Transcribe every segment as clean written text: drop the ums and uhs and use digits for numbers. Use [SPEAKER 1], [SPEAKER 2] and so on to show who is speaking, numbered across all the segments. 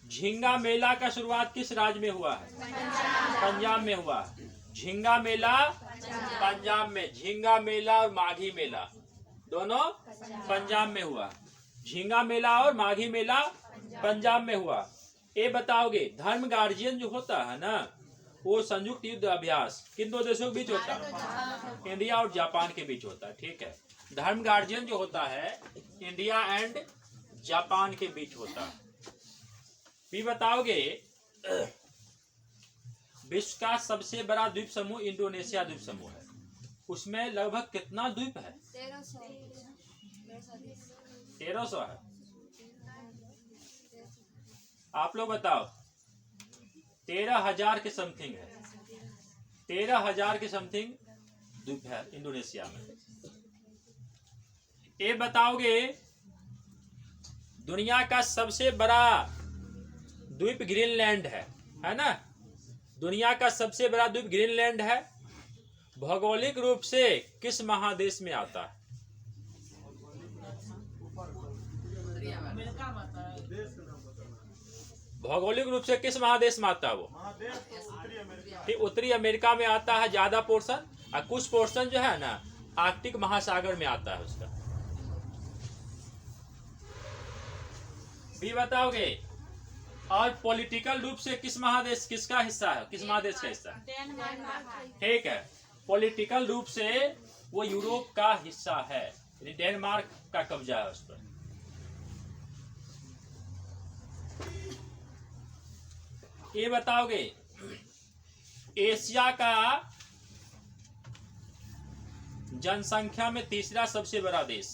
[SPEAKER 1] झींगा मेला का शुरुआत किस राज्य में हुआ है? पंजाब में हुआ। झींगा मेला पंजाब में, झींगा मेला और माघी मेला दोनों पंजाब में हुआ। झींगा मेला और माघी मेला पंजाब में हुआ। ये बताओगे धर्म गार्जियन जो होता है ना, वो संयुक्त युद्ध अभ्यास किन दो देशों के बीच होता है? इंडिया और जापान के बीच होता है। ठीक है, धर्म गार्जियन जो होता है इंडिया एंड जापान के बीच होता है। भी बताओगे विश्व का सबसे बड़ा द्वीप समूह इंडोनेशिया द्वीप समूह है, उसमें लगभग कितना द्वीप है? 1300 है। आप लोग बताओ। 13,000 के समथिंग है, 13,000 के समथिंग द्वीप है इंडोनेशिया में। ये बताओगे दुनिया का सबसे बड़ा द्वीप ग्रीनलैंड है ना? दुनिया का सबसे बड़ा द्वीप ग्रीनलैंड है। भौगोलिक रूप से किस महादेश में आता है? भौगोलिक रूप से किस महादेश में आता है वो? उत्तरी अमेरिका में आता है ज्यादा पोर्शन, और कुछ पोर्शन जो है ना आर्कटिक महासागर में आता है उसका। भी बताओगे। और पॉलिटिकल रूप से किस महादेश किसका हिस्सा है? किस महादेश का हिस्सा है? ठीक है, पॉलिटिकल रूप से वो यूरोप का हिस्सा है, डेनमार्क का कब्जा है उस पर। ये बताओगे एशिया का जनसंख्या में तीसरा सबसे बड़ा देश?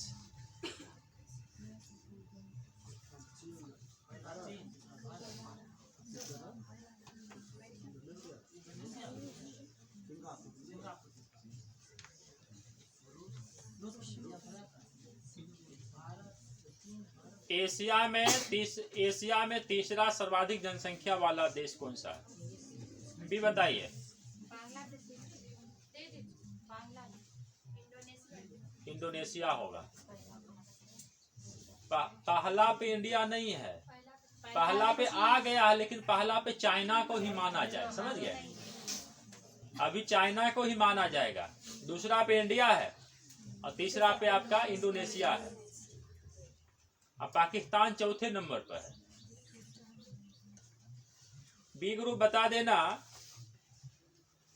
[SPEAKER 1] एशिया में तीसरा सर्वाधिक जनसंख्या वाला देश कौन सा है? भी बताइए। इंडोनेशिया होगा। पहला पे इंडिया नहीं है, पहला पे आ गया है, लेकिन पहला पे चाइना को ही माना जाए, समझ गए? अभी चाइना को ही माना जाएगा। दूसरा पे इंडिया है और तीसरा पे आपका इंडोनेशिया है, अब पाकिस्तान चौथे नंबर पर है। बी ग्रुप बता देना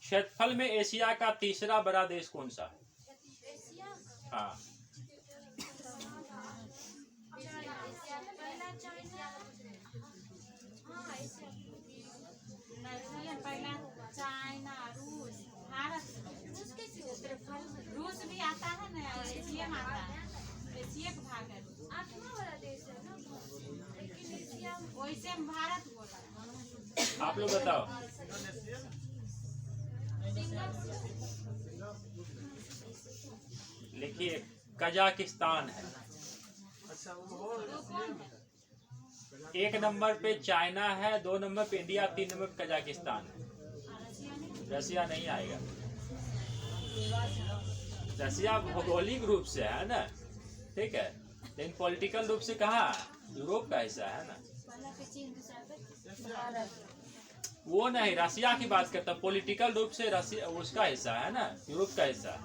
[SPEAKER 1] क्षेत्रफल में एशिया का तीसरा बड़ा देश कौन सा है? हाँ,
[SPEAKER 2] चाइना, रूस, भारत, रूस भी आता है ना, एशिया में आता है, एशिया का भाग है, आठवां वाला देश है ना, लेकिन एशिया वैसे भारत बोला।
[SPEAKER 1] आप लोग बताओ। लिखिए कजाकिस्तान है। एक नंबर पे चाइना है, 2 नंबर पे इंडिया, 3 नंबर पे कजाकिस्तान है। रसिया नहीं आएगा। रसिया भौगोलिक रूप से है ना, ठीक है, लेकिन पॉलिटिकल रूप से कहाँ? यूरोप का हिस्सा है ना। वो नहीं, रसिया की बात करता, पॉलिटिकल रूप से रसिया उसका हिस्सा है ना, यूरोप का हिस्सा है।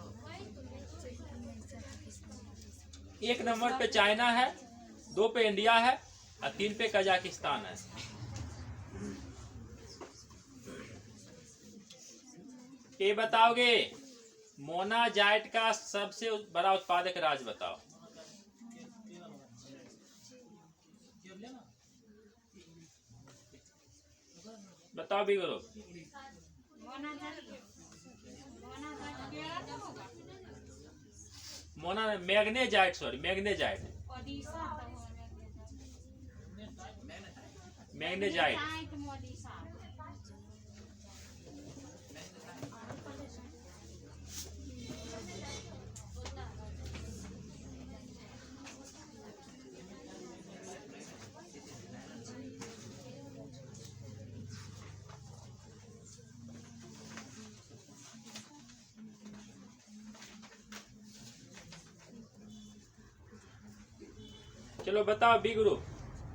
[SPEAKER 1] 1 नंबर पे चाइना है, 2 पे इंडिया है और 3 पे कजाकिस्तान है। ये बताओगे मोनाजाइट का सबसे बड़ा उत्पादक राज्य बताओ। बताओ भी करो। मैग्नेजाइट, सॉरी मैग्नेजाइट, मैग्नेजाइट। चलो बताओ बी ग्रुप,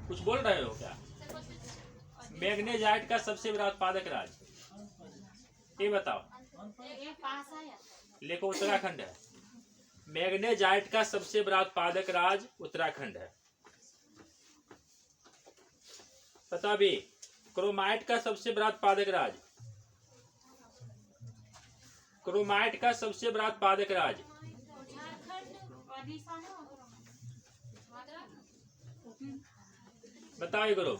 [SPEAKER 1] कुछ बोल रहे हो क्या? मैग्नेजाइट का सबसे बड़ा उत्पादक राज्य ये बताओ।
[SPEAKER 2] ये पास आया
[SPEAKER 1] देखो उत्तराखंड है। मैग्नेजाइट का सबसे बड़ा उत्पादक राज्य उत्तराखंड है। पता भी क्रोमाइट का सबसे बड़ा उत्पादक राज्य, क्रोमाइट का सबसे बड़ा उत्पादक राज्य
[SPEAKER 2] ओडिशा है।
[SPEAKER 1] बताओ ये करो।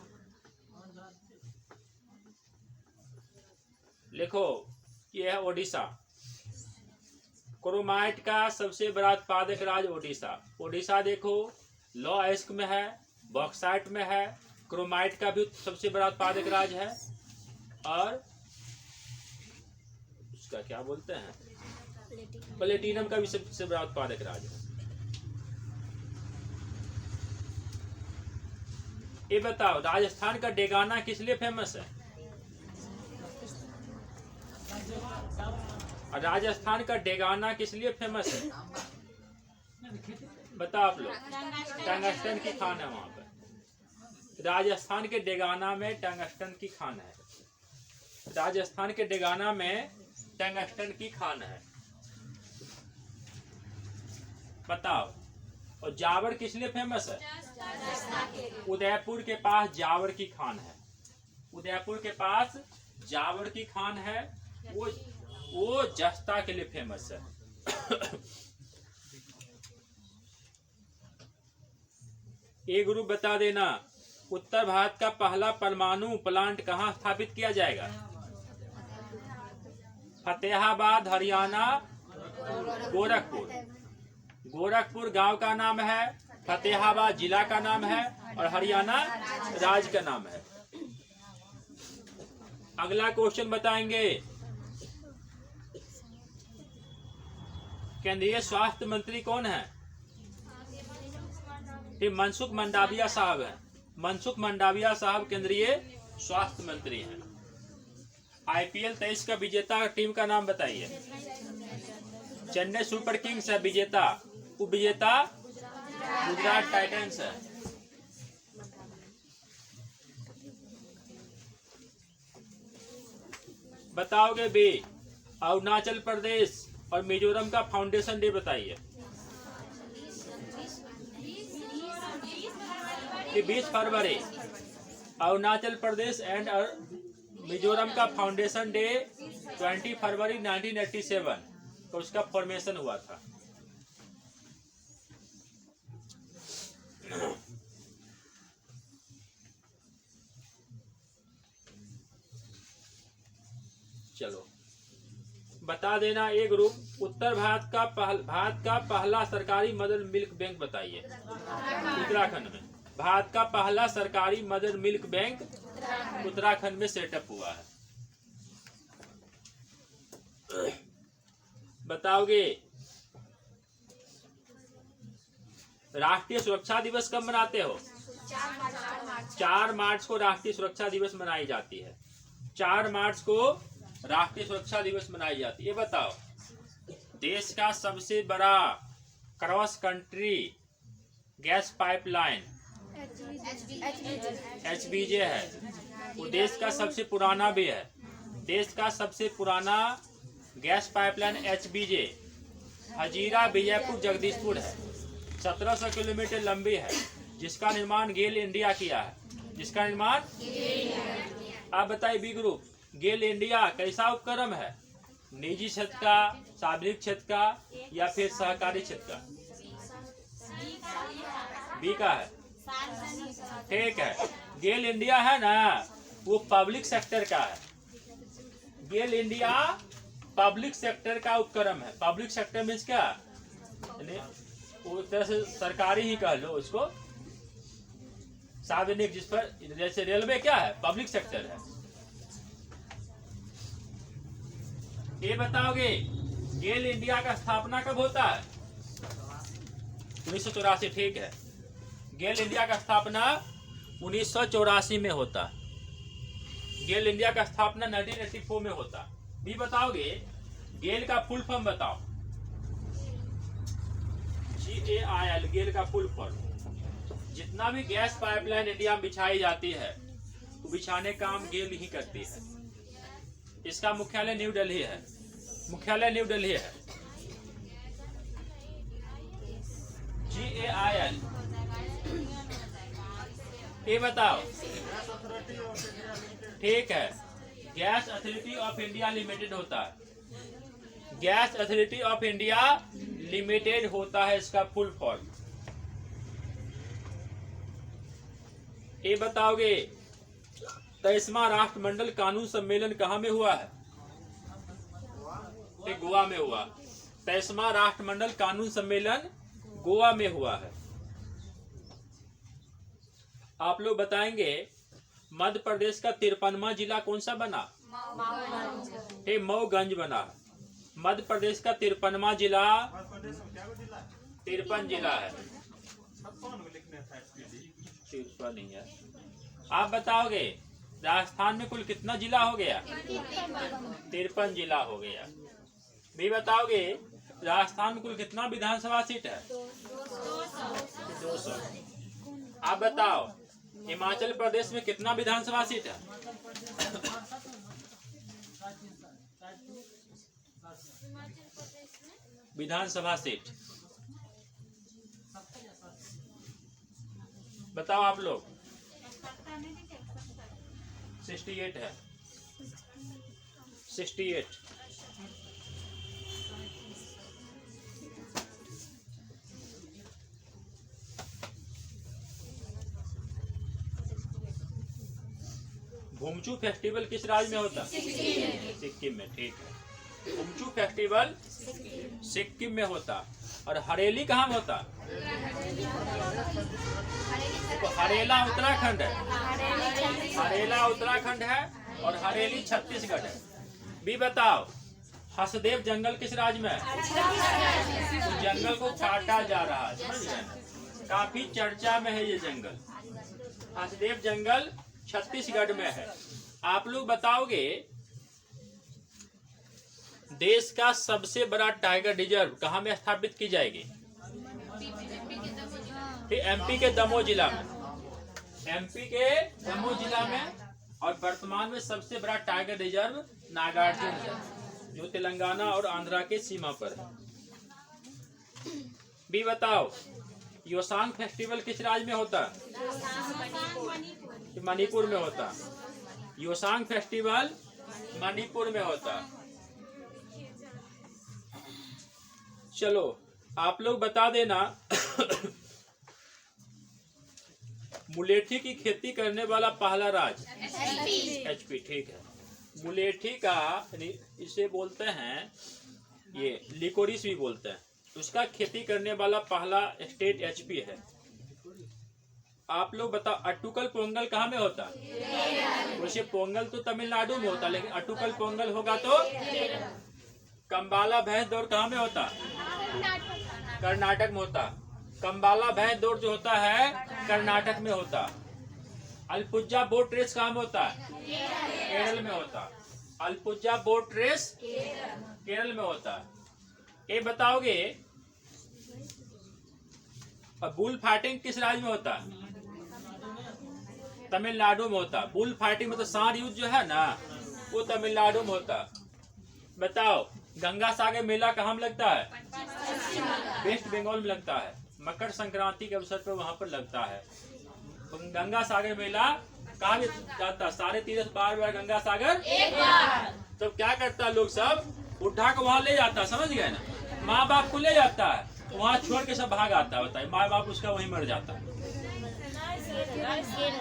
[SPEAKER 1] लिखो ये है ओडिशा। क्रोमाइट का सबसे बड़ा उत्पादक राज्य ओडिशा। ओडिशा देखो लौह अयस्क में है, बॉक्साइट में है, क्रोमाइट का भी सबसे बड़ा उत्पादक राज्य है और उसका क्या बोलते हैं प्लेटिनम का भी सबसे बड़ा उत्पादक राज्य है। ये बताओ राजस्थान का डेगाना किस लिए फेमस है? राजस्थान का डेगाना किस लिए फेमस है? बताओ आप लोग। टंगस्टन की खान है वहां पर। राजस्थान के डेगाना में टंगस्टन की खान है। राजस्थान के डेगाना में टंगस्टन की खान है। बताओ। और जावर किस लिए फेमस है? उदयपुर के पास जावर की खान है। उदयपुर के पास जावर की खान है। वो जस्ता के लिए फेमस है। एक ग्रुप बता देना उत्तर भारत का पहला परमाणु प्लांट कहाँ स्थापित किया जाएगा? फतेहाबाद हरियाणा, गोरखपुर। गोरखपुर गांव का नाम है, फतेहाबाद जिला का नाम है और हरियाणा राज्य का नाम है। अगला क्वेश्चन बताएंगे। केंद्रीय स्वास्थ्य मंत्री कौन है? ये मनसुख मंडाविया साहब है। मनसुख मंडाविया साहब केंद्रीय स्वास्थ्य मंत्री हैं। IPL 23 का विजेता टीम का नाम बताइए। चेन्नई सुपर किंग्स है विजेता। उपविजेता गुजरात टाइटंस है। बताओगे भी अरुणाचल प्रदेश और मिजोरम का फाउंडेशन डे बताइए। 20 फरवरी अरुणाचल प्रदेश एंड मिजोरम का फाउंडेशन डे 20 फरवरी 1987 तो उसका फॉर्मेशन हुआ था। चलो बता देना ये ग्रुप उत्तर भारत का पहला सरकारी मदर मिल्क बैंक बताइए। उत्तराखंड में भारत का पहला सरकारी मदर मिल्क बैंक उत्तराखंड में सेटअप हुआ है। बताओगे राष्ट्रीय सुरक्षा दिवस कब मनाते हो? 4 मार्च को राष्ट्रीय सुरक्षा दिवस मनाई जाती है। 4 मार्च को राष्ट्रीय सुरक्षा दिवस मनाई जाती है। ये बताओ देश का सबसे बड़ा cross country gas pipeline HBJ है। वो देश का सबसे पुराना भी है। देश का सबसे पुराना gas pipeline HBJ Hazira Vijaypur Jagdishpur है। 1700 किलोमीटर लंबी है जिसका निर्माण गेल इंडिया किया है। जिसका निर्माण आप बताइए बी ग्रुप गेल इंडिया कैसा उपक्रम है? निजी क्षेत्र का, सार्वजनिक क्षेत्र का या फिर सहकारी क्षेत्र का? बी का है। ठीक है। गेल इंडिया है ना वो पब्लिक सेक्टर का है। गेल इंडिया पब्लिक सेक्टर का उपक्रम है। पब्लिक सेक्टर मीन्स क्या? वो तरह से सरकारी ही कह लो उसको। सार्वजनिक जिस पर जैसे रेलवे क्या है? पब्लिक सेक्टर है। ये बताओगे गेल इंडिया का स्थापना कब होता है? 1984। ठीक है। गेल इंडिया का स्थापना 1984 में होता। गेल इंडिया का स्थापना 1984 में होता। भी बताओगे गेल का फुल फॉर्म बताओ। GAIL गेल का फुल फॉर्म। जितना भी गैस पाइपलाइन इंडिया में बिछाई जाती है बिछाने का काम गेल ही करती है। इसका मुख्यालय न्यू दिल्ली है। मुख्यालय न्यू दिल्ली है। GAIL। ये बताओ, ठीक है, gas authority of India limited होता है। Gas authority of India limited होता है इसका फुल फॉर्म। ये बताओगे 23वां राष्ट्रमंडल कानून सम्मेलन कहाँ में हुआ है? ये गोवा में हुआ। 23वां राष्ट्रमंडल कानून सम्मेलन गोवा में हुआ है। आप लोग बताएंगे मध्य प्रदेश का 53वां जिला कौन सा बना? ये मऊगंज बना। मध्य प्रदेश का 53वां जिला 53 जिला है। नहीं है। आप बताओगे राजस्थान में कुल कितना जिला हो गया? 53 जिला हो गया। भी बताओगे राजस्थान में कुल कितना विधानसभा सीट है? 200। आप बताओ हिमाचल प्रदेश में कितना विधानसभा सीट है? विधानसभा सीट बताओ आप लोग। 68 है। 68। भूमचू फेस्टिवल किस राज्य में होता? सिक्किम में। ठीक है, भूमचू फेस्टिवल सिक्किम में होता। और हरेली कहाँ में होता? तो हरेला उत्तराखंड है। हरेला उत्तराखंड है और हरेली छत्तीसगढ़ है। भी बताओ हसदेव जंगल किस राज्य में है? तो जंगल को काटा जा रहा है, समझ गए? काफी चर्चा में है ये जंगल। हसदेव जंगल छत्तीसगढ़ में है। आप लोग बताओगे देश का सबसे बड़ा टाइगर रिजर्व कहाँ में स्थापित की जाएगी? MP के दमोह जिला में। MP के दमोह जिला में। और वर्तमान में सबसे बड़ा टाइगर रिजर्व नागार्जुन है, जो तेलंगाना और आंध्रा के सीमा पर है। भी बताओ योसांग फेस्टिवल किस राज्य में होता है? मणिपुर में होता। योसांग फेस्टिवल मणिपुर में होता। चलो आप लोग बता देना मुलेठी की खेती करने वाला पहला राज्य HP। ठीक है, मुलेठी का इसे बोलते हैं, ये लिकोरिस भी बोलते हैं। उसका खेती करने वाला पहला स्टेट HP है। आप लोग बताओ अटुकल पोंगल कहाँ में होता? वैसे पोंगल तो तमिलनाडु में होता, लेकिन अटुकल पोंगल होगा तो कंबाला भैंस दौड़ कहाँ में होता? कर्नाटक में होता। कंबाला भैंस दौड़ जो होता है कर्नाटक में होता। अलपुजा बोट रेस कहाँ में होता है? केरल में होता। अलपुजा बोट रेस केरल में होता। ये बताओगे बुल फाइटिंग किस राज्य में होता? तमिलनाडु में होता। बुल फाइटिंग मतलब सांड युद्ध जो है ना, वो तमिलनाडु में होता। बताओ गंगा सागर मेला कहाँ में लगता है? वेस्ट बंगाल में लगता है। मकर संक्रांति के अवसर पर वहां पर लगता है। तो गंगा सागर मेला कहाँ जाता? सारे तीर्थ बार गंगा सागर एक बार। तो क्या करता है लोग सब उठा को वहां ले जाता, समझ गए ना? माँ बाप को ले जाता है, वहाँ छोड़ के सब भाग आता है। बताइए माँ बाप उसका वहीं मर जाता है।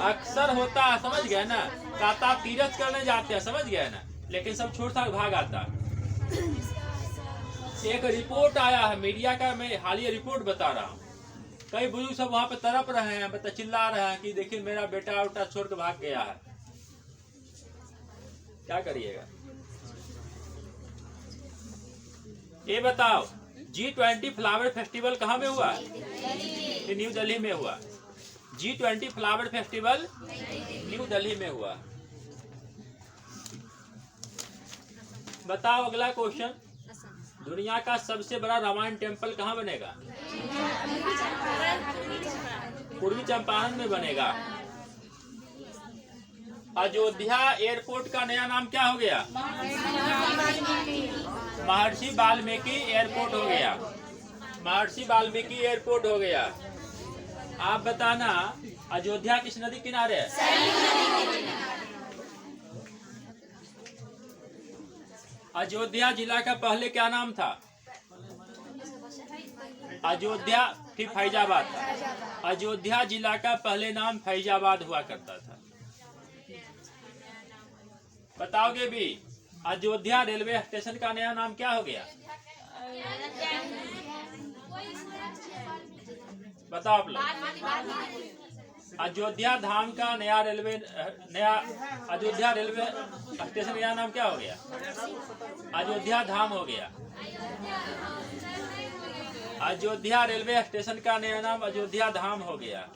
[SPEAKER 1] अक्सर होता है, समझ गए ना? काता तीर्थ करने जाते हैं, समझ गए ना? लेकिन सब छोड़ छाड़ भाग आता है। एक रिपोर्ट आया है मीडिया का, मैं हालिया रिपोर्ट बता रहा हूँ। कई बुजुर्ग सब वहाँ पे तड़प रहे हैं, बता चिल्ला रहे हैं कि देखिए मेरा बेटा उल्टा छोड़ के भाग गया है। क्या करिएगा? ये बताओ G20 फ्लावर फेस्टिवल कहाँ में हुआ? ये न्यू दिल्ली में हुआ। G20 flower festival new Delhi में हुआ। बताओ अगला क्वेश्चन, दुनिया का सबसे बड़ा रामायण टेम्पल कहाँ बनेगा? पूर्वी चंपारण में बनेगा। अयोध्या एयरपोर्ट का नया नाम क्या हो गया? महर्षि वाल्मीकि एयरपोर्ट हो गया। महर्षि वाल्मीकि एयरपोर्ट हो गया। आप बताना अयोध्या किस नदी किनारे है? अयोध्या जिला का पहले क्या नाम था? अयोध्या, फिर फैजाबाद था। अयोध्या जिला का पहले नाम फैजाबाद हुआ करता था। बताओगे भी अयोध्या रेलवे स्टेशन का नया नाम क्या हो गया? बताओ आप लोग। अयोध्या धाम का नया अयोध्या रेलवे स्टेशन का नया नाम क्या हो गया? अयोध्या धाम हो गया। अयोध्या रेलवे स्टेशन का नया नाम अयोध्या धाम हो गया।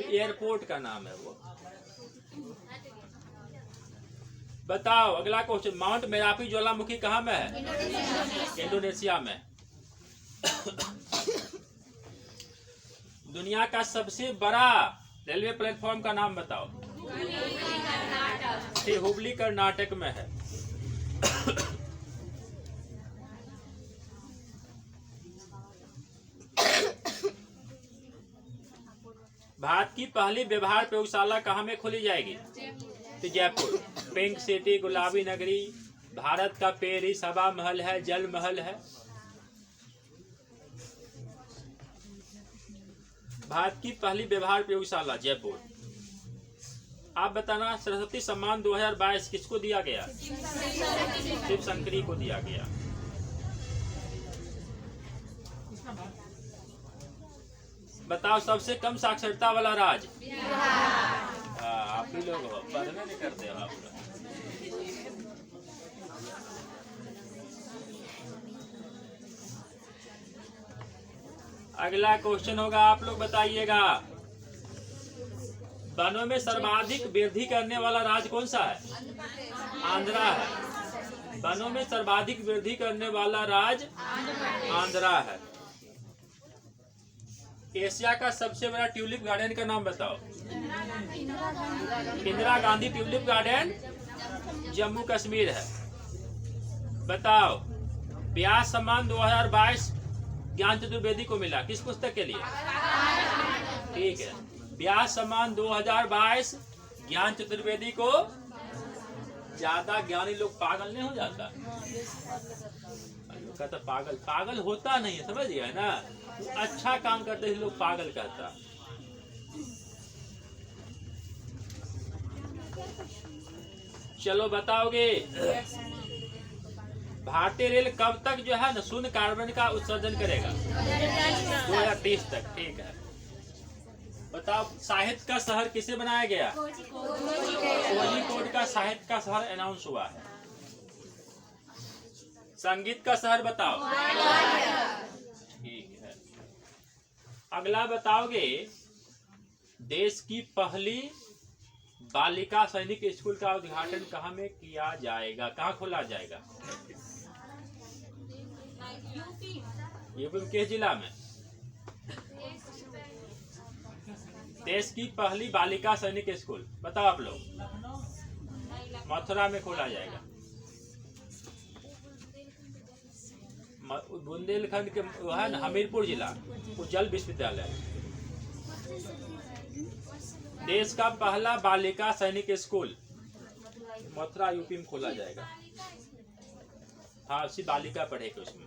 [SPEAKER 1] एयरपोर्ट का नाम है वो। बताओ अगला क्वेश्चन, माउंट मेरापी ज्वालामुखी कहाँ में है? इंडोनेशिया में। दुनिया का सबसे बड़ा रेलवे प्लेटफॉर्म का नाम बताओ। हुबली कर्नाटक में है। भारत की पहली व्यवहार प्रयोगशाला कहाँ में खोली जाएगी? तो जयपुर। पिंक सिटी, गुलाबी नगरी, भारत का पेरिस हवा महल है, जल महल है। भारत की पहली व्यवहार प्रयोगशाला जयपुर। आप बताना सरस्वती सम्मान 2022 किसको दिया गया? शिव शंकरी को दिया गया। बताओ सबसे कम साक्षरता वाला राज्य? आप ही लोग हो, पढ़ने नहीं करते हो आप लोग। अगला क्वेश्चन होगा, आप लोग बताइएगा, वनों में सर्वाधिक वृद्धि करने वाला राज्य कौन सा है? आंध्रा है। वनों में सर्वाधिक वृद्धि करने वाला राज्य आंध्रा है। एशिया का सबसे बड़ा ट्यूलिप गार्डन का नाम बताओ। इंदिरा गांधी ट्यूलिप गार्डन जम्मू कश्मीर है। बताओ व्यास सम्मान 2022 ज्ञान चतुर्वेदी को मिला, किस पुस्तक के लिए? ठीक है, व्यास सम्मान 2022 ज्ञान चतुर्वेदी को। ज्यादा ज्ञानी लोग पागल नहीं हो जाता? कहता पागल होता नहीं है, समझ गया ना? अच्छा काम करते लोग पागल कहता। चलो बताओगे, भारतीय रेल कब तक जो है ना शून्य कार्बन का उत्सर्जन करेगा? 2030 तक। ठीक है, बताओ साहित्य का शहर किसे बनाया गया? कोझिकोड का साहित्य का शहर अनाउंस हुआ है। संगीत का शहर बताओ। ठीक है, अगला बताओगे, देश की पहली बालिका सैनिक स्कूल का उद्घाटन कहाँ में किया जाएगा? कहाँ खोला जाएगा? यूपी में किस जिला में? देश की पहली बालिका सैनिक स्कूल बताओ आप लोग। मथुरा में खोला जाएगा। बुंदेलखंड के है ना, हमीरपुर जिला, उज्जैन विश्वविद्यालय। देश का पहला बालिका सैनिक स्कूल मथुरा यूपी में खोला जाएगा। हाँ, उसी बालिका पढ़ेगी उसमें।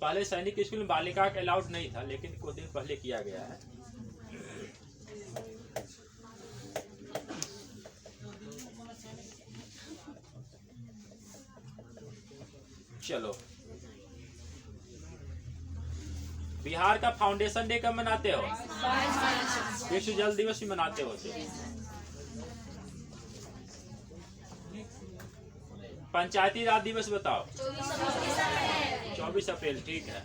[SPEAKER 1] पहले सैनिक स्कूल में बालिका का अलाउड नहीं था, लेकिन कुछ दिन पहले किया गया है। चलो, बिहार का फाउंडेशन डे कब मनाते हो? विश्व जल दिवस भी मनाते हो। पंचायती राज दिवस बताओ। 24 अप्रैल। ठीक है,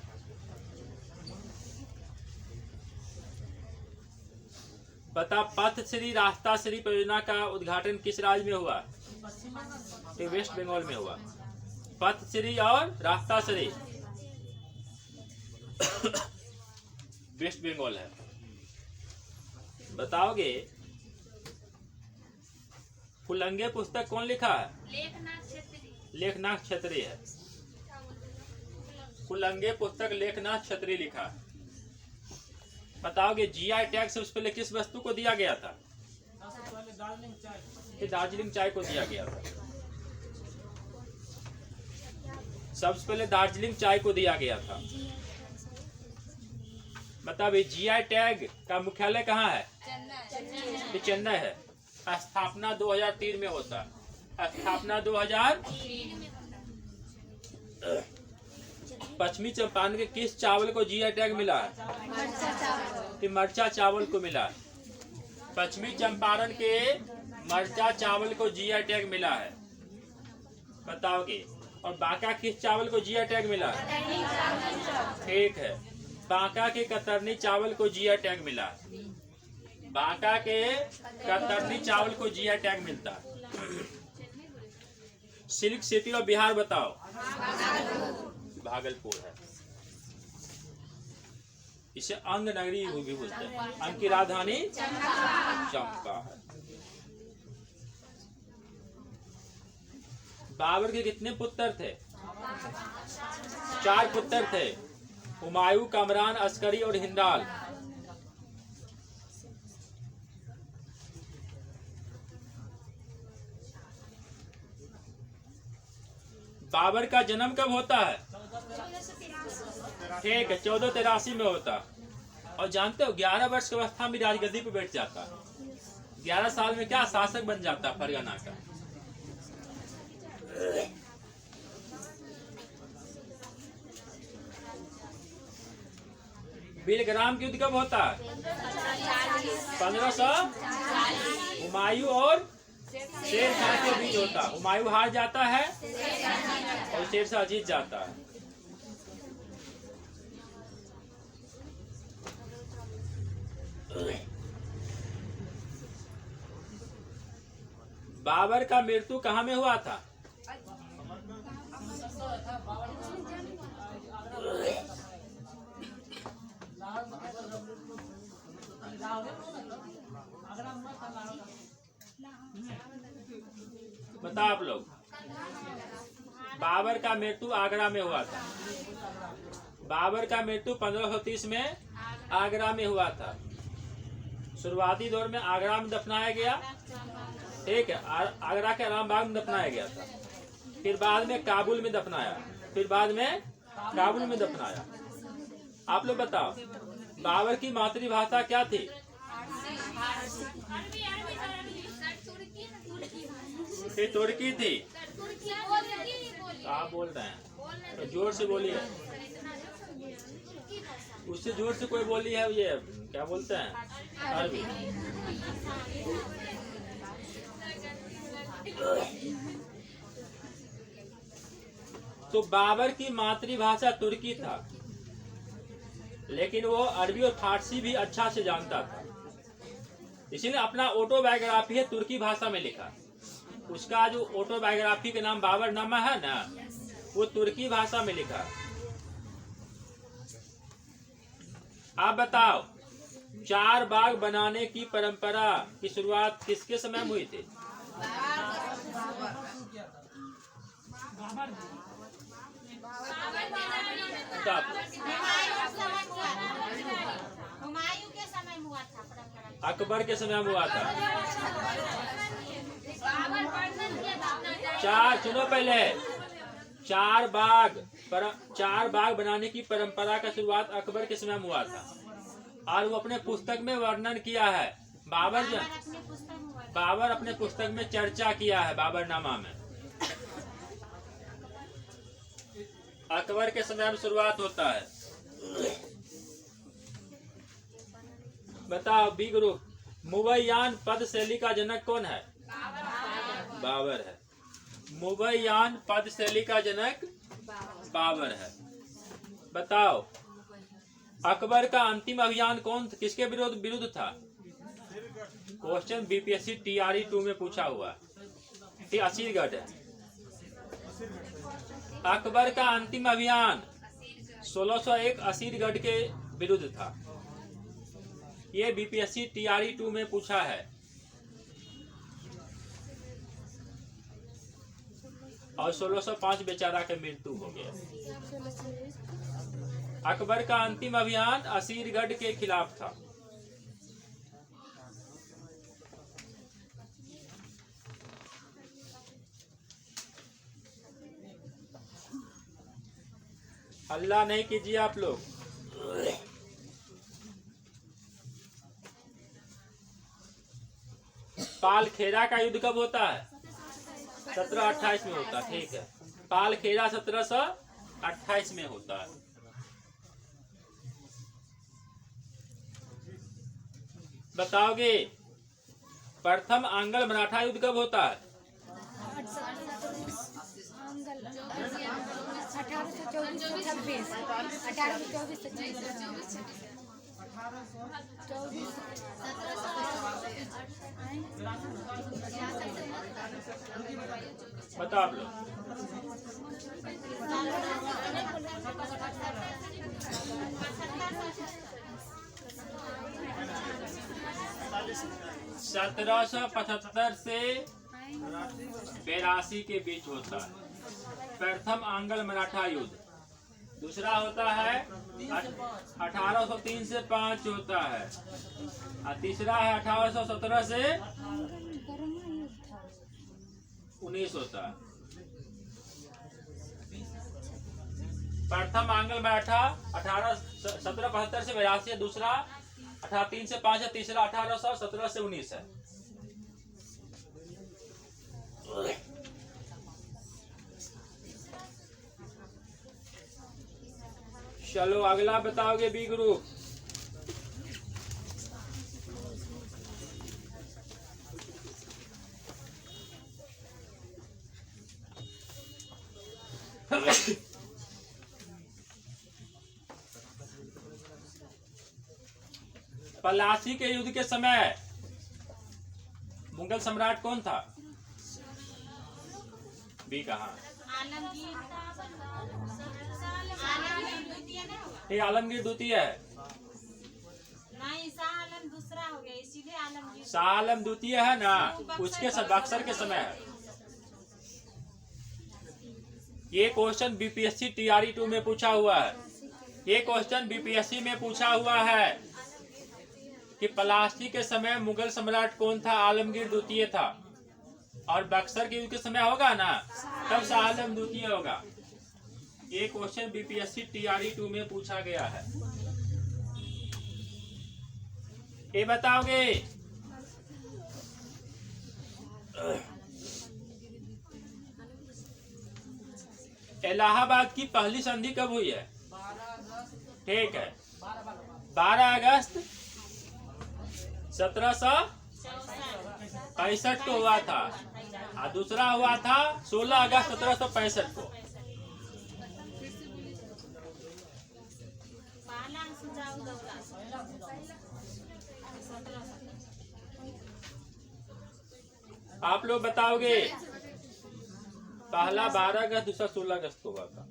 [SPEAKER 1] बता पथश्री रास्ता श्री परियोजना का उद्घाटन किस राज्य में हुआ? वेस्ट बंगाल में हुआ। पथश्री और रास्ता श्री वेस्ट बंगाल है। बताओगे फुलंगे पुस्तक कौन लिखा है? लेखनाथ क्षत्रिय है। फुलंगे पुस्तक लेखनाथ क्षत्रिय लिखा है। बताओगे जीआई टैग सबसे पहले किस वस्तु को दिया गया था? दार्जिलिंग चाय को दिया गया था। सबसे पहले दार्जिलिंग चाय को दिया गया था। बताओ जीआई टैग का मुख्यालय कहाँ है? चेन्नई है। स्थापना 2003 में होता है। स्थापना 2003। पश्चिमी चंपारण के किस चावल को जीआई टैग मिला है? मरचा चावल को मिला है। पश्चिमी चंपारण के मरचा चावल को जीआई टैग मिला है। बताओगे। और बांका किस चावल को जीआई टैग मिला है? ठीक है। बांका के कतरनी चावल को जीआई टैग मिला है। बांका के कतरनी चावल को जीआई टैग मिलता है। सिल्क सिटी और बिहार बताओ। भागलपुर है। इसे अंग नगरी भी बोलते हैं। अंग की राजधानी चंपा है। बाबर के कितने पुत्र थे? 4 पुत्र थे। हुमायूं, कमरान, अस्करी और हिंदाल। बाबर का जन्म कब होता है? ठीक है, 1483 में होता। और जानते हो 11 वर्ष की अवस्था में राजगद्दी पे बैठ जाता। 11 साल में क्या शासक बन जाता फरगना का। बिलग्राम युद्ध कब होता है? 1540। हुमायूं और शेर शाह के बीच होता। हुमायूं हार जाता है और शेर शाह जीत जाता है। बाबर का मृत्यु कहाँ में हुआ था? बताओ आप लोग। बाबर का मृत्यु आगरा में हुआ था। बाबर का मृत्यु 1530 में आगरा में हुआ था। शुरुआती दौर में आगरा में दफनाया गया। ठीक है, आगरा के आरामबाग में दफनाया गया था। फिर बाद में काबुल में दफनाया। फिर बाद में काबुल में दफनाया। आप लोग बताओ बाबर की मातृभाषा क्या थी? तुर्की थी। आप बोल रहे हैं तो जोर से बोलिए। उससे जोर से कोई बोली है ये क्या बोलते हैं? अरबी। तो बाबर की मातृभाषा तुर्की था, लेकिन वो अरबी और फारसी भी अच्छा से जानता था। इसीलिए अपना ऑटोबायोग्राफी है तुर्की भाषा में लिखा। उसका जो ऑटोबायोग्राफी का नाम बाबरनामा है ना, वो तुर्की भाषा में लिखा। आप बताओ 4 बाग बनाने की परंपरा की शुरुआत किसके समय में हुई थी?
[SPEAKER 2] हुमायूं के समय में हुआ था।
[SPEAKER 1] अकबर के समय में हुआ था। सुनो पहले। 4 बाग बनाने की परंपरा का शुरुआत अकबर के समय में हुआ था। और वो अपने पुस्तक में वर्णन किया है। बाबर अपने पुस्तक में चर्चा किया है बाबरनामा में। अकबर के समय में शुरुआत होता है। बताओ बी ग्रुप। मुवैयान पद शैली का जनक कौन है? बाबर है। मुवैयान पद शैली का जनक बाबर है। बताओ अकबर का अंतिम अभियान किसके विरुद्ध था? क्वेश्चन बीपीएससी TRE 2 में पूछा हुआ। असीरगढ़ है। अकबर का अंतिम अभियान 1601 असीरगढ़ के विरुद्ध था। ये बीपीएससी टीआरई 2 में पूछा है। और 1605 बेचारा के मृत्यु हो गया। अकबर का अंतिम अभियान असीरगढ़ के खिलाफ था। हल्ला नहीं कीजिए आप लोग। पाल खेरा का युद्ध कब होता है? 1728 में होता है। ठीक है, पाल खेरा 1728 में होता है। बताओगे प्रथम आंग्ल मराठा युद्ध कब होता है? 1826। बताओ आप लोग। सत्रह सौ 1775 से 82 के बीच होता है प्रथम आंग्ल मराठा युद्ध। दूसरा होता है 1803 से 5 होता है, और तीसरा है 1817 से 19 होता है। प्रथम आंग्ल मराठा 1775 से 82 है, दूसरा 1803 से 5 है, तीसरा 1817 से 19 है। चलो अगला बताओगे बी ग्रुप। पलासी के युद्ध के समय मुगल सम्राट कौन था? बी कहा? ये आलमगीर द्वितीय है।
[SPEAKER 2] नहीं, शाह आलम दूसरा हो गया, इसीलिए आलमगीर।
[SPEAKER 1] शाह आलम द्वितीय है ना, उसके बक्सर के समय है। ये क्वेश्चन बीपीएससी टीआरई 2 में पूछा हुआ है। ये क्वेश्चन बीपीएससी में पूछा हुआ है कि पलासी के समय मुगल सम्राट कौन था? आलमगीर द्वितीय था। और बक्सर के युद्ध के समय होगा ना, तब शाह आलम द्वितीय होगा। ये क्वेश्चन बीपीएससी टीआरई 2 में पूछा गया है। ये बताओगे इलाहाबाद की पहली संधि कब हुई है? ठीक है, 12 अगस्त 1765 को हुआ था, और दूसरा हुआ था 16 अगस्त 1765 को। आप लोग बताओगे पहला 12 अगस्त, दूसरा 16 अगस्त को हुआ था।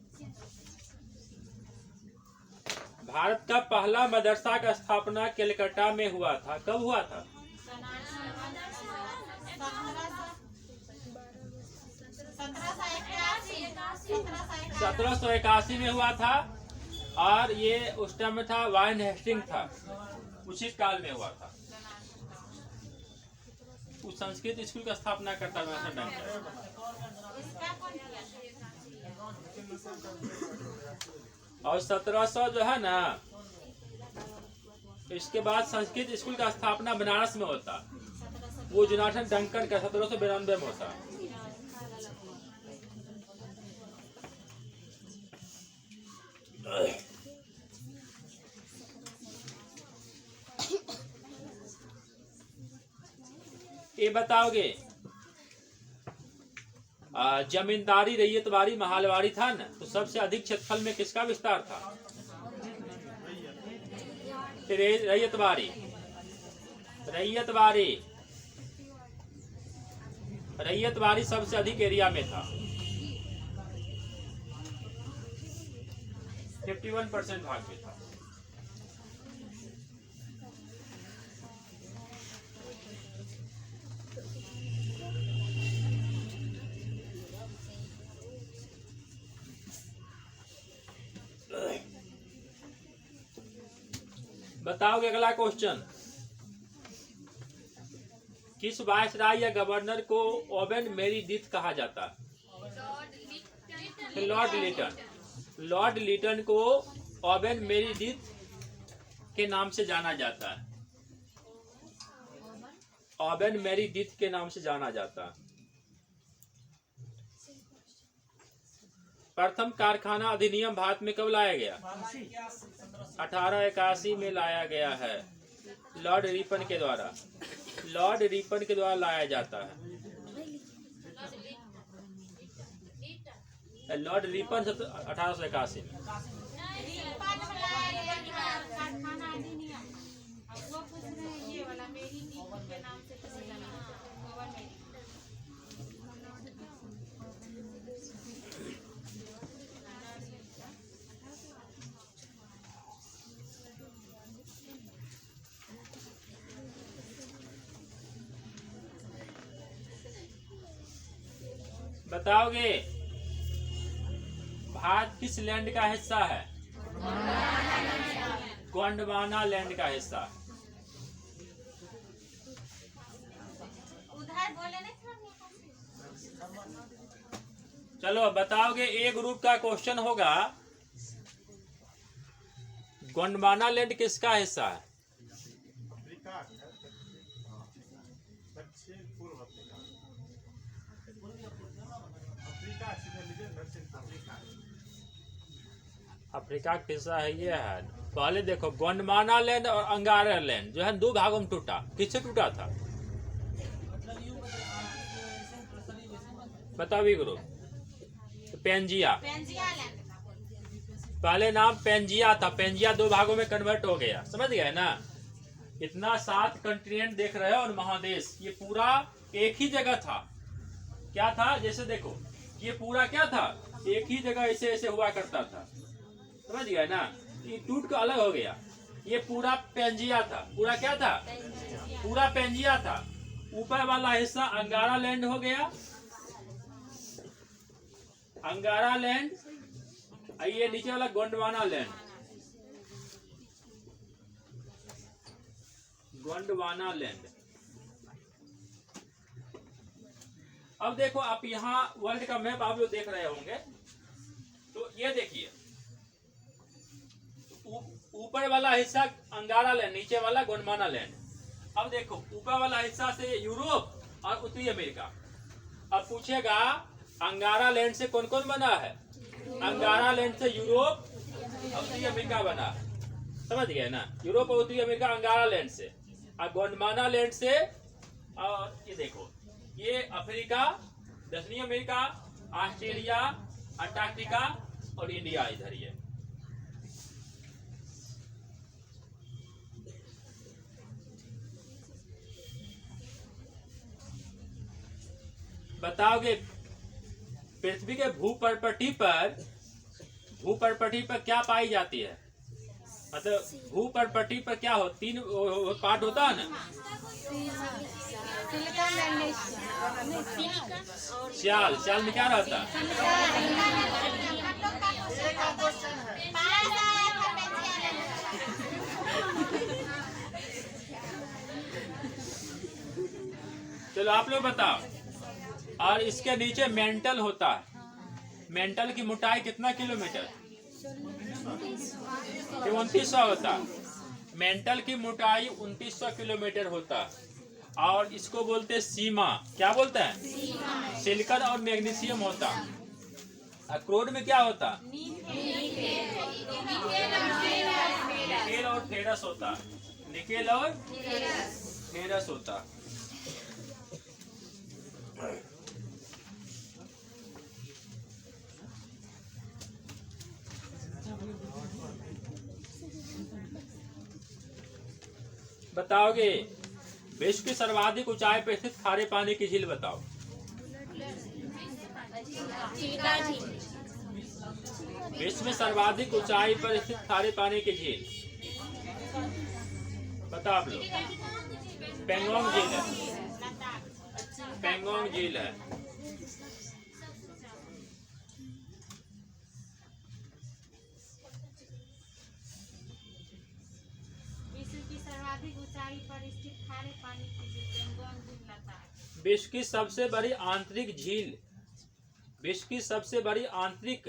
[SPEAKER 1] भारत का पहला मदरसा का स्थापना कलकत्ता में हुआ था। कब हुआ था? 1781 में हुआ था। और ये उस टाइम में था, वाइन हेस्टिंग था, उसी काल में हुआ था। उस संस्कृत स्कूल का स्थापना करता हुआ और 1700 जो है ना, इसके बाद संस्कृत स्कूल का स्थापना बनारस में होता। वो जोनाथन डंकन का 1792 में होता। ये बताओगे जमींदारी, रैयतवाड़ी, महलवाड़ी था ना, तो सबसे अधिक क्षेत्रफल में किसका विस्तार था? रैयतवाड़ी। रैयतवाड़ी रैयतवाड़ी सबसे अधिक एरिया में था। 51% भाग में था। बताओगे अगला क्वेश्चन। किस वायसराय या गवर्नर को ओवेन मेरीडिथ कहा जाता है? लॉर्ड लिटन। लॉर्ड लिटन को ओवेन मेरीडिथ के नाम से जाना जाता है। ओवेन मेरीडिथ के नाम से जाना जाता है। प्रथम कारखाना अधिनियम भारत में कब लाया गया? 1881 में लाया गया है, लॉर्ड रिपन के द्वारा। लॉर्ड रिपन के द्वारा लाया जाता है। लॉर्ड रिपन 1881 में।
[SPEAKER 2] वो पूछ रहे हैं ये वाला मेरी के नाम से
[SPEAKER 1] बताओगे भारत किस लैंड का हिस्सा है? गोंडवाना लैंड का हिस्सा।
[SPEAKER 2] उधर बोले नहीं।
[SPEAKER 1] चलो बताओगे, ए ग्रुप का क्वेश्चन होगा, गोंडवाना लैंड किसका हिस्सा है? अफ्रीका का हिस्सा है, ये है। पहले देखो, गोंडवाना लैंड और अंगारा लैंड जो है दो भागों में टूटा। किससे टूटा था? बताओ भी ग्रुप। पेंजिया। पहले नाम पेंजिया था, पेंजिया दो भागों में कन्वर्ट हो गया। समझ गए ना? इतना 7 कंटिनेंट देख रहे हो और महादेश, ये पूरा एक ही जगह था। क्या था? जैसे देखो, ये पूरा क्या था? एक ही जगह ऐसे ऐसे हुआ करता था। समझ गए ना? ये टूट कर अलग हो गया। ये पूरा पेंजिया था। पूरा क्या था? पूरा पेंजिया था। ऊपर वाला हिस्सा अंगारा लैंड हो गया, अंगारा लैंड। ये नीचे वाला गोंडवाना लैंड, गोंडवाना लैंड। अब देखो, आप यहाँ वर्ल्ड का मैप आप लोग देख रहे होंगे, तो ये देखिए, ऊपर वाला हिस्सा अंगारा लैंड, नीचे वाला गोंडवाना लैंड। अब देखो, ऊपर वाला हिस्सा से यूरोप और उत्तरी अमेरिका। अब पूछेगा, अंगारा लैंड से कौन कौन बना है? अंगारा लैंड से यूरोप और उत्तरी अमेरिका बना। समझ गए ना? यूरोप और उत्तरी अमेरिका अंगारा लैंड से, और गोंडवाना लैंड से। और ये देखो, ये अफ्रीका, दक्षिणी अमेरिका, ऑस्ट्रेलिया, अंटार्कटिका और इंडिया इधर ही है। बताओगे पृथ्वी के भूपर्पटी पर क्या पाई जाती है? मतलब भूपर्पटी पर क्या हो? 3 पार्ट होता है ना? श्याल में क्या रहता है? चलो आप लोग बताओ। और इसके नीचे मेंटल होता है। मेंटल की मोटाई कितना किलोमीटर? 2900 होता। मेंटल की मोटाई 2900 किलोमीटर होता। और इसको बोलते हैं सीमा। क्या बोलते हैं? सिलिकॉन और मैग्नीशियम होता। क्रोड में क्या होता? निकेल और फेरस होता। निकेल और फेरस होता। बताओगे विश्व की सर्वाधिक ऊंचाई पर स्थित खारे पानी की झील बताओ। विश्व में सर्वाधिक ऊंचाई पर स्थित खारे पानी की झील बताओ आप लोग। पेंगोंग झील है। पेंगोंग झील है।
[SPEAKER 2] सर्वाधिक ऊंचाई पर स्थित खारे पानी की झील पेंगोंग झील लता है।
[SPEAKER 1] विश्व की सबसे बड़ी आंतरिक झील, विश्व की सबसे बड़ी आंतरिक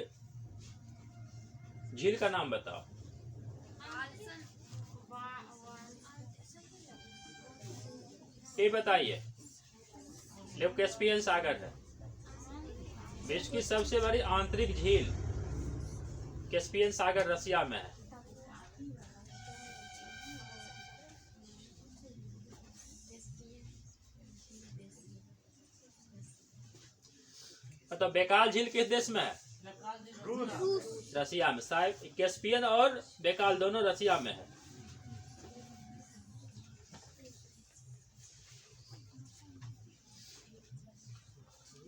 [SPEAKER 1] झील का नाम बताओ। ये बताइए। देखो कैस्पियन सागर है। विश्व की सबसे बड़ी आंतरिक झील कैस्पियन सागर रसिया में है। मतलब बैकाल झील किस देश में है? रसिया में। शायद कैस्पियन और बैकाल दोनों रसिया में है।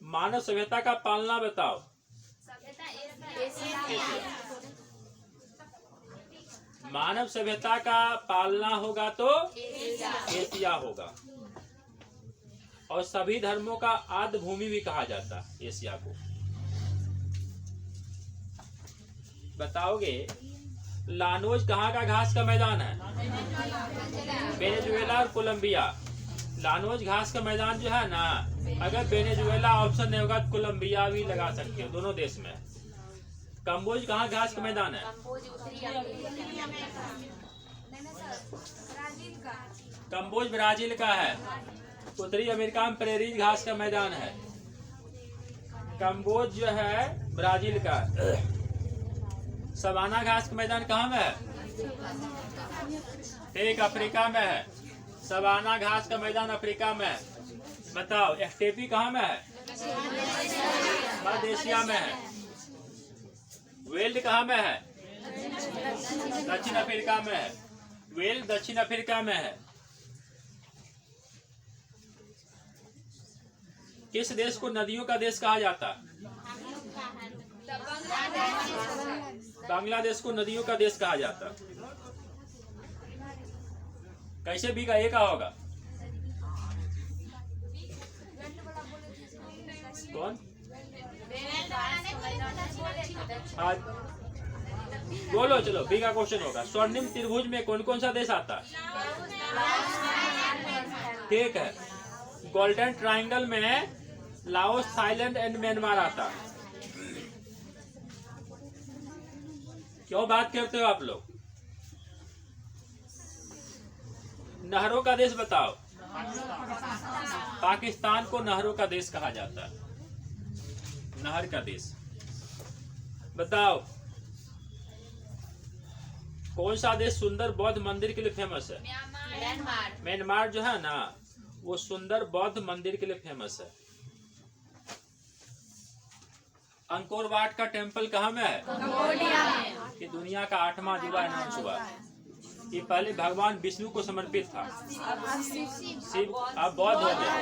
[SPEAKER 1] मानव सभ्यता का पालना बताओ। मानव सभ्यता का पालना होगा तो एशिया होगा। और सभी धर्मों का आद्य भूमि भी कहा जाता है एशिया को। बताओगे लानोज कहाँ का घास का मैदान है? वेनेजुएला और कोलंबिया। लानोज घास का मैदान जो है ना, अगर वेनेजुएला ऑप्शन नहीं होगा तो कोलंबिया भी लगा सकते हो, दोनों देश में। कंबोज कहाँ घास का मैदान है? कंबोज ब्राजील का है। उत्तरी अमेरिका में प्रेरी घास का मैदान है। कंबोज जो है ब्राजील का। सवाना घास का मैदान कहाँ में है? एक अफ्रीका में है। सवाना घास का मैदान अफ्रीका में है। बताओ एस्टेपी कहाँ में है? मध्य एशिया में है। वेल्ड कहाँ में है? दक्षिण अफ्रीका में है। वेल्ड दक्षिण अफ्रीका में है। किस देश को नदियों का देश कहा जाता है? बांग्लादेश को नदियों का देश कहा जाता। कैसे बी का ए का होगा? कौन? आज बोलो चलो बी का क्वेश्चन होगा। स्वर्णिम त्रिभुज में कौन कौन सा देश आता है? ठीक है। गोल्डन ट्रायंगल में लाओस, थाईलैंड एंड म्यांमार आता। क्यों बात करते हो आप लोग? नहरों का देश बताओ। पाकिस्तान को नहरों का देश कहा जाता है। नहर का देश। बताओ कौन सा देश सुंदर बौद्ध मंदिर के लिए फेमस है? म्यांमार जो है ना, वो सुंदर बौद्ध मंदिर के लिए फेमस है। अंकोर वाट का टेम्पल कहाँ में है? कंबोडिया में। ये दुनिया का 8वां अजूबा अनाउंस हुआ। ये पहले भगवान विष्णु को समर्पित था। शिव अब बौद्ध हो गया।